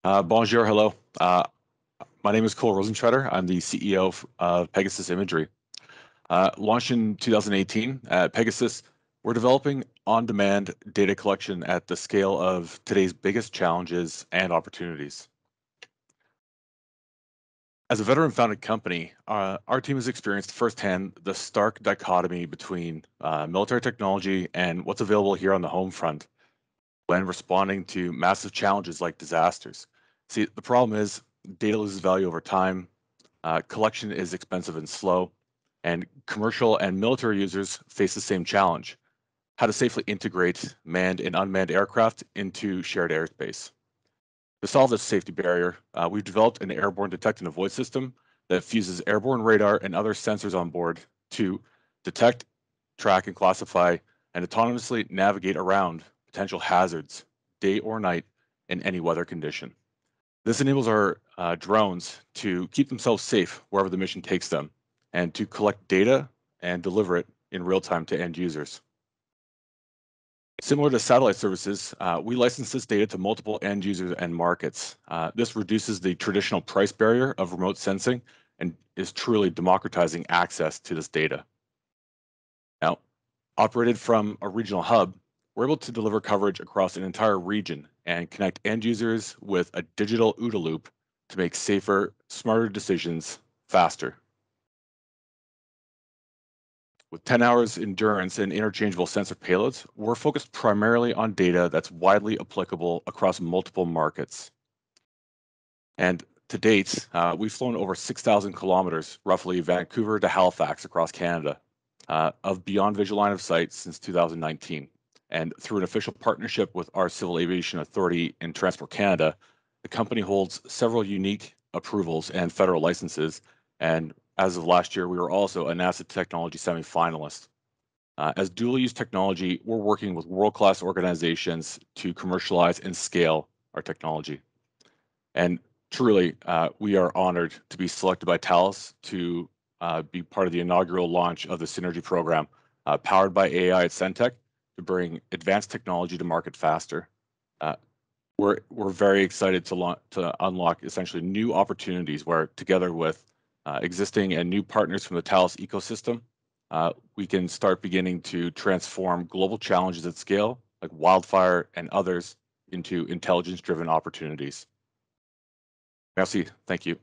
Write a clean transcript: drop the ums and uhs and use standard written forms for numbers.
Bonjour, hello. My name is Cole Rosenschreider. I'm the CEO of Pegasus Imagery. Launched in 2018, at Pegasus, we're developing on-demand data collection at the scale of today's biggest challenges and opportunities. As a veteran-founded company, our team has experienced firsthand the stark dichotomy between military technology and what's available here on the home front when responding to massive challenges like disasters. See, the problem is data loses value over time, collection is expensive and slow, and commercial and military users face the same challenge: how to safely integrate manned and unmanned aircraft into shared airspace. To solve this safety barrier, we've developed an airborne detect and avoid system that fuses airborne radar and other sensors on board to detect, track, and classify and autonomously navigate around potential hazards, day or night, in any weather condition. This enables our drones to keep themselves safe wherever the mission takes them, and to collect data and deliver it in real time to end users. Similar to satellite services, we license this data to multiple end users and markets. This reduces the traditional price barrier of remote sensing and is truly democratizing access to this data. Now, operated from a regional hub, we're able to deliver coverage across an entire region and connect end users with a digital OODA loop to make safer, smarter decisions faster. With 10 hours endurance and interchangeable sensor payloads, we're focused primarily on data that's widely applicable across multiple markets. And to date, we've flown over 6,000 kilometers, roughly Vancouver to Halifax across Canada, of beyond visual line of sight since 2019. And through an official partnership with our Civil Aviation Authority in Transport Canada, the company holds several unique approvals and federal licenses. And as of last year, we were also a NASA Technology semi-finalist. As dual-use technology, we're working with world-class organizations to commercialize and scale our technology. And truly, we are honored to be selected by Thales to be part of the inaugural launch of the Synergy program, powered by AI at CENTECH, to bring advanced technology to market faster. We're very excited to unlock essentially new opportunities where, together with existing and new partners from the Thales ecosystem, we can start beginning to transform global challenges at scale, like wildfire and others, into intelligence-driven opportunities. Merci. Thank you.